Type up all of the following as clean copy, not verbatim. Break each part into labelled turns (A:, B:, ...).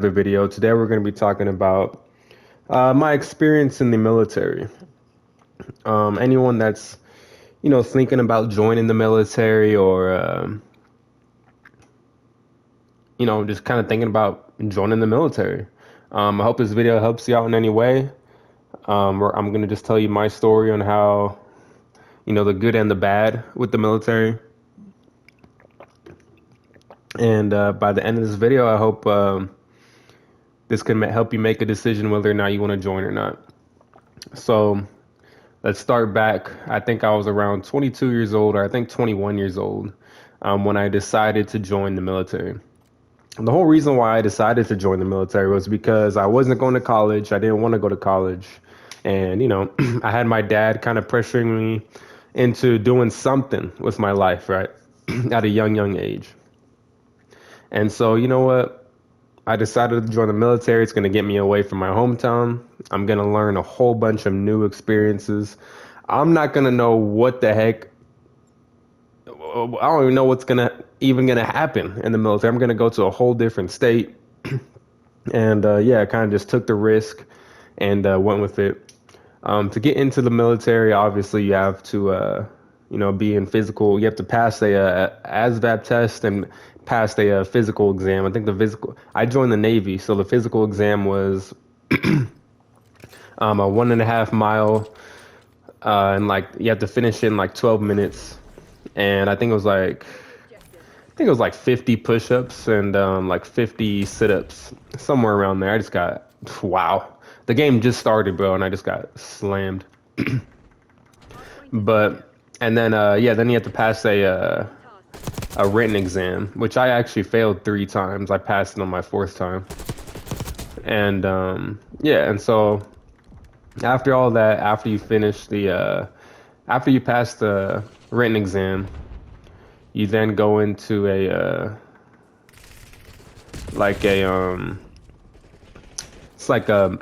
A: the video. Today we're going to be talking about my experience in the military. Anyone that's thinking about joining the military or just kind of thinking about joining the military. I hope this video helps you out in any way. I'm going to just tell you my story on how the good and the bad with the military. And by the end of this video, I hope this can help you make a decision whether or not you want to join or not. So let's start back. I think I was around 22 years old, or I think 21 years old, when I decided to join the military. And the whole reason why I decided to join the military was because I wasn't going to college. I didn't want to go to college. And, I had my dad kind of pressuring me into doing something with my life, right? At a young age. And so, you know what? I decided to join the military. It's going to get me away from my hometown. I'm going to learn a whole bunch of new experiences. I'm not going to know what the heck. I don't even know what's even going to happen in the military. I'm going to go to a whole different state. And I kind of just took the risk and went with it. To get into the military, obviously you have to be in physical. You have to pass a ASVAB test and pass a physical exam. I think I joined the Navy, so the physical exam was a 1.5 mile, and like you have to finish in like 12 minutes, and I think it was like 50 push-ups and like 50 sit-ups, somewhere around there. I just got wow. The game just started, bro, and I just got slammed. But and then then you have to pass a written exam, which I actually failed 3 times. I passed it on my 4th time. And and so after all that, after you pass the written exam, you then go into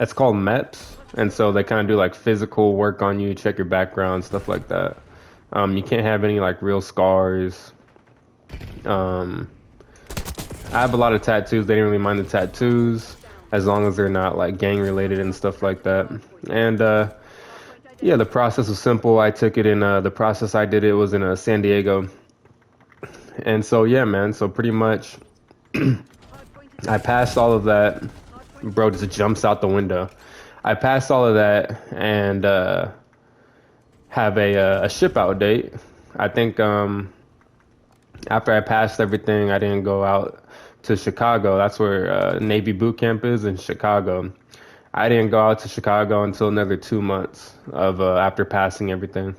A: it's called MEPS, and so they kind of do like physical work on you, check your background, stuff like that. You can't have any like real scars. I have a lot of tattoos. They didn't really mind the tattoos as long as they're not like gang related and stuff like that. And the process was simple. I took it in the process I did it was in San Diego. And so man, so pretty much I passed all of that. Bro just jumps out the window. I passed all of that and have a ship out date. I think after I passed everything, I didn't go out to Chicago. That's where Navy boot camp is, in Chicago. I didn't go out to Chicago until another 2 months of after passing everything.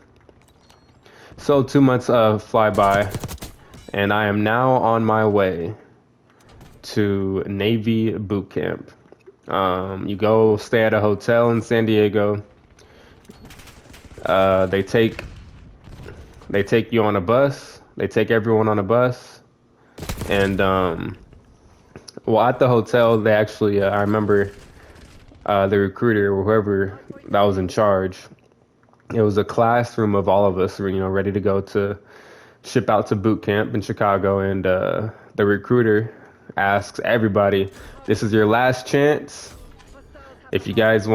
A: So 2 months fly by, and I am now on my way to Navy boot camp. You go stay at a hotel in San Diego. They take you on a bus. They take everyone on a bus, and at the hotel, they actually I remember the recruiter or whoever that was in charge. It was a classroom of all of us, ready to go to ship out to boot camp in Chicago, and the recruiter asks everybody, "This is your last chance. If you guys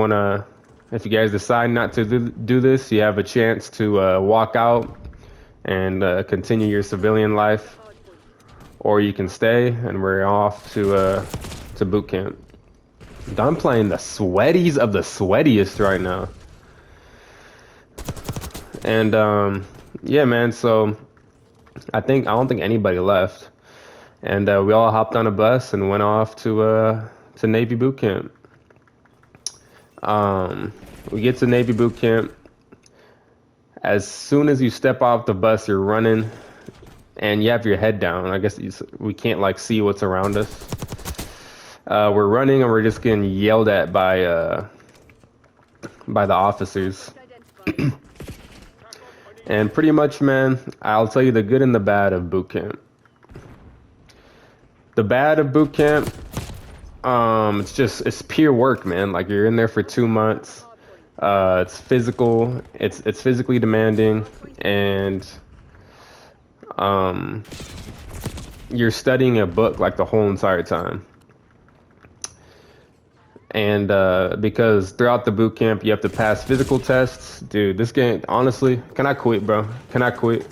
A: decide not to do this, you have a chance to walk out and continue your civilian life, or you can stay, and we're off to boot camp." I'm playing the sweaties of the sweatiest right now. And man, so I don't think anybody left, and we all hopped on a bus and went off to Navy boot camp. We get to Navy boot camp. As soon as you step off the bus, you're running, and you have your head down. I guess we can't like see what's around us. We're running, and we're just getting yelled at by the officers. And pretty much, man, I'll tell you the good and the bad of boot camp. The bad of boot camp, it's pure work, man. Like, you're in there for 2 months. It's physical. It's physically demanding, and you're studying a book like the whole entire time. And because throughout the boot camp you have to pass physical tests. Dude, this game, honestly, can I quit, bro? Can I quit?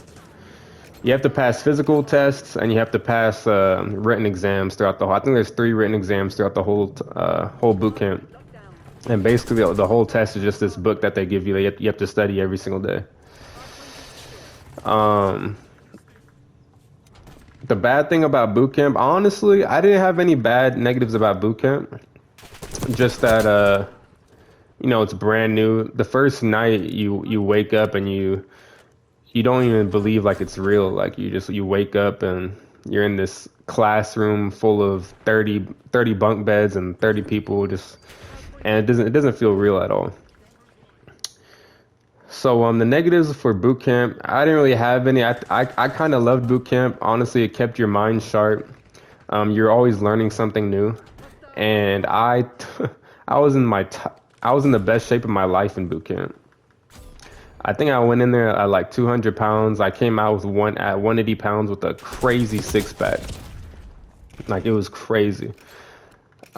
A: You have to pass physical tests and you have to pass written exams throughout the whole. I think there's 3 written exams throughout the whole boot camp. And basically, the whole test is just this book that they give you. You have to study every single day. Um, the bad thing about boot camp, honestly, I didn't have any bad negatives about boot camp. Just that, it's brand new. The first night you wake up and you don't even believe like it's real. Like you wake up and you're in this classroom full of 30 bunk beds and 30 people and it doesn't feel real at all. So the negatives for boot camp, I didn't really have any. I kind of loved boot camp. Honestly, it kept your mind sharp. You're always learning something new, and I was in I was in the best shape of my life in boot camp. I think I went in there at like 200 pounds. I came out with at 180 pounds with a crazy six pack. Like it was crazy.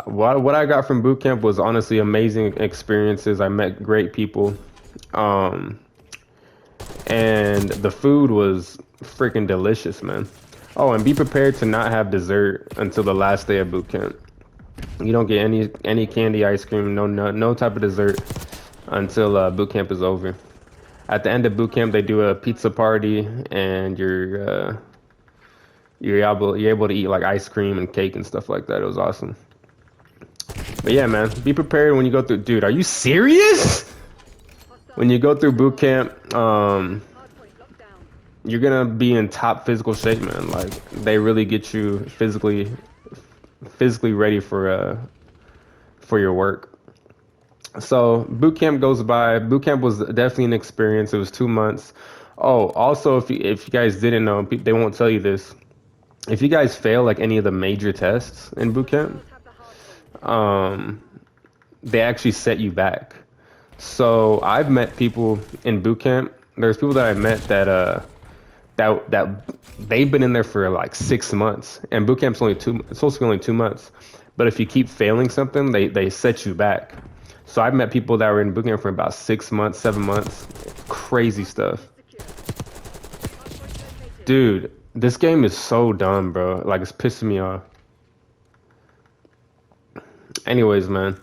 A: What I got from boot camp was honestly amazing experiences. I met great people. Um, and the food was freaking delicious, man. Oh, and be prepared to not have dessert until the last day of boot camp. You don't get any candy, ice cream, no type of dessert until boot camp is over. At the end of boot camp, they do a pizza party, and you're able to eat like ice cream and cake and stuff like that. It was awesome. But yeah, man, be prepared when you go through. Dude, are you serious? When you go through boot camp, you're gonna be in top physical shape, man. Like they really get you physically ready for your work. So boot camp goes by. Boot camp was definitely an experience. It was 2 months. Oh, also, if you guys didn't know, they won't tell you this. If you guys fail like any of the major tests in boot camp, um, they actually set you back. So I've met people in boot camp. There's people that I met that they've been in there for like 6 months, and boot camp's it's supposed to be only 2 months. But if you keep failing something, they set you back. So I've met people that were in boot camp for about 6 months, 7 months. Crazy stuff. Dude, this game is so dumb, bro. Like it's pissing me off. Anyways, man.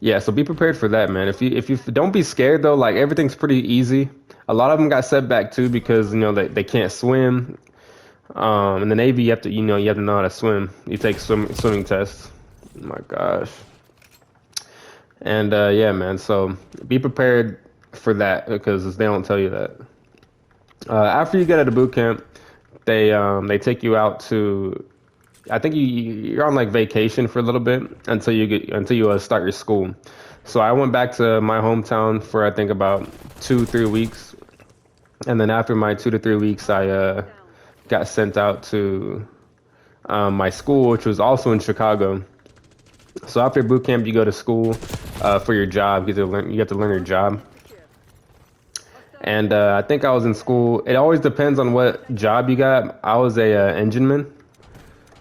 A: Yeah, so be prepared for that, man. If you don't be scared though, like everything's pretty easy. A lot of them got set back too because they can't swim. In the Navy, you have to know how to swim. You take swimming tests. Oh my gosh. And yeah, man. So be prepared for that because they don't tell you that. After you get out of boot camp, they take you out to. I think you're on like vacation for a little bit until you start your school. So I went back to my hometown for I think about 2-3 weeks, and then after my 2 to 3 weeks, I got sent out to my school, which was also in Chicago. So after boot camp, you go to school for your job. You have to learn your job. And I think I was in school. It always depends on what job you got. I was a engineman.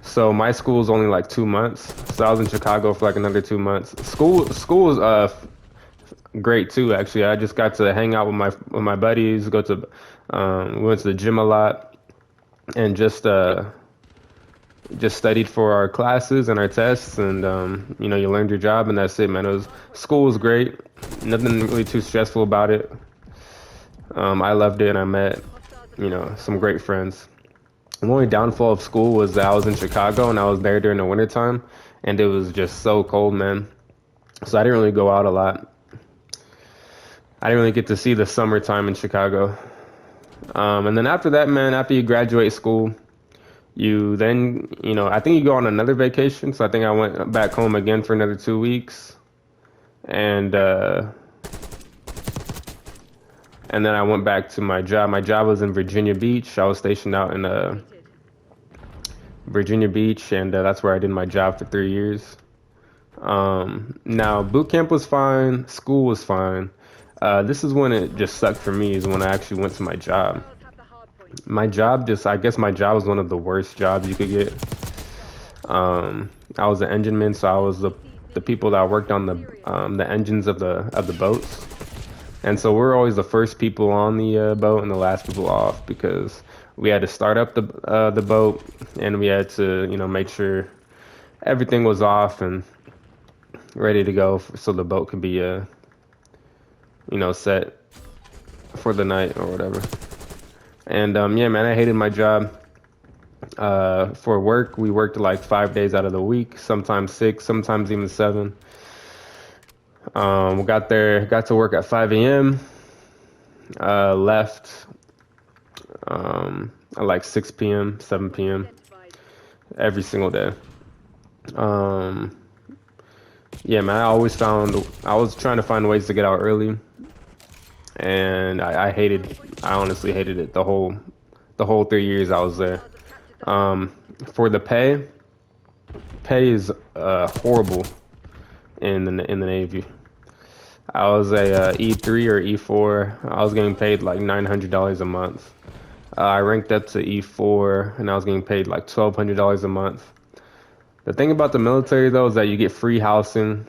A: So my school was only like 2 months. So I was in Chicago for like another 2 months. School was great too. Actually, I just got to hang out with my buddies. We went to the gym a lot, and just studied for our classes and our tests. And you learned your job, and that's it, man. School was great. Nothing really too stressful about it. I loved it, and I met some great friends. The only downfall of school was that I was in Chicago and I was there during the wintertime and it was just so cold, man. So I didn't really go out a lot. I didn't really get to see the summertime in Chicago. And then after that, man, after you graduate school, you then, I think you go on another vacation. So I think I went back home again for another 2 weeks. And then I went back to my job. My job was in Virginia Beach. I was stationed out in Virginia Beach, and that's where I did my job for 3 years. Now, boot camp was fine. School was fine. This is when it just sucked for me, is when I actually went to my job. I guess my job was one of the worst jobs you could get. I was an engineman, so the people that worked on the engines of the boats. And so we're always the first people on the boat and the last people off because we had to start up the boat and we had to, make sure everything was off and ready to go so the boat could be, set for the night or whatever. And yeah, man, I hated my job. For work, we worked like 5 days out of the week, sometimes six, sometimes even seven. Got to work at 5 a.m. Left at like 6 p.m., 7 p.m. every single day. Um, yeah, man, I was trying to find ways to get out early, and I honestly hated it the whole 3 years I was there. Um, for the pay is horrible in the Navy. I was a E3 or E4. I was getting paid like $900 a month. I ranked up to E4 and I was getting paid like $1,200 a month. The thing about the military though is that you get free housing,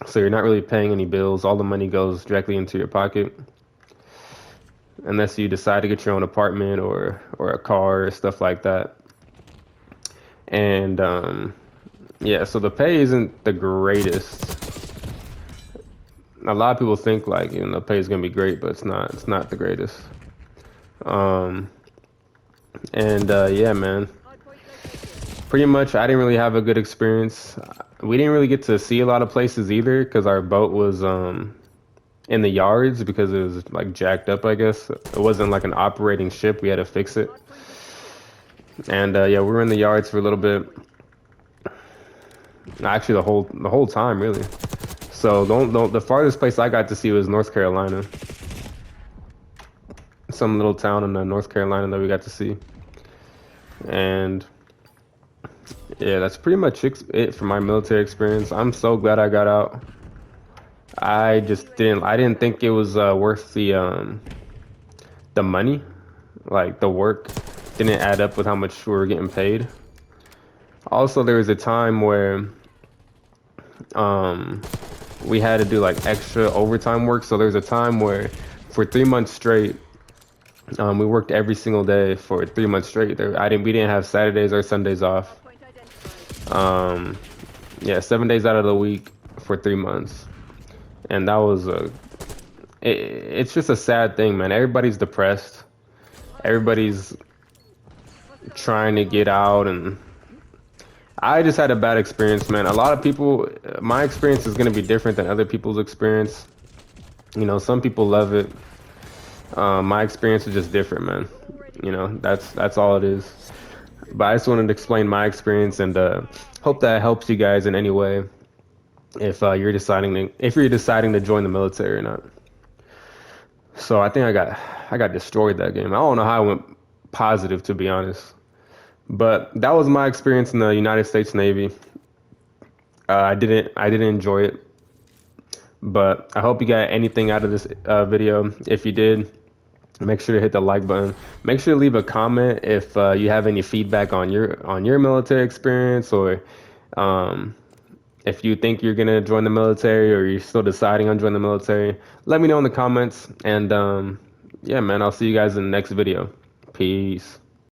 A: so you're not really paying any bills. All the money goes directly into your pocket, unless you decide to get your own apartment or a car or stuff like that. And yeah, so the pay isn't the greatest. A lot of people think like pay is gonna be great, but it's not. It's not the greatest. Um, and yeah, man. Pretty much, I didn't really have a good experience. We didn't really get to see a lot of places either because our boat was in the yards because it was like jacked up, I guess. It wasn't like an operating ship. We had to fix it. And yeah, we were in the yards for a little bit. Actually, the whole time, really. So the farthest place I got to see was North Carolina. Some little town in North Carolina that we got to see. And yeah, that's pretty much it for my military experience. I'm so glad I got out. I didn't think it was worth the money. Like the work didn't add up with how much we were getting paid. Also, there was a time where um we had to do like extra overtime work. So there was a time where for 3 months straight, we worked every single day for 3 months straight. We didn't have Saturdays or Sundays off. Um, yeah, 7 days out of the week for 3 months, and that was it's just a sad thing, man. Everybody's depressed. Everybody's trying to get out, and I just had a bad experience, man. A lot of people, my experience is gonna be different than other people's experience. Some people love it. My experience is just different, man. That's all it is. But I just wanted to explain my experience and hope that helps you guys in any way if you're deciding to join the military or not. So I think I got destroyed that game. I don't know how I went positive, to be honest. But that was my experience in the United States Navy. I didn't enjoy it, but I hope you got anything out of this video. If you did, make sure to hit the like button. Make sure to leave a comment if you have any feedback on your military experience, or um, if you think you're gonna join the military or you're still deciding on joining the military. Let me know in the comments. And yeah, man, I'll see you guys in the next video. Peace.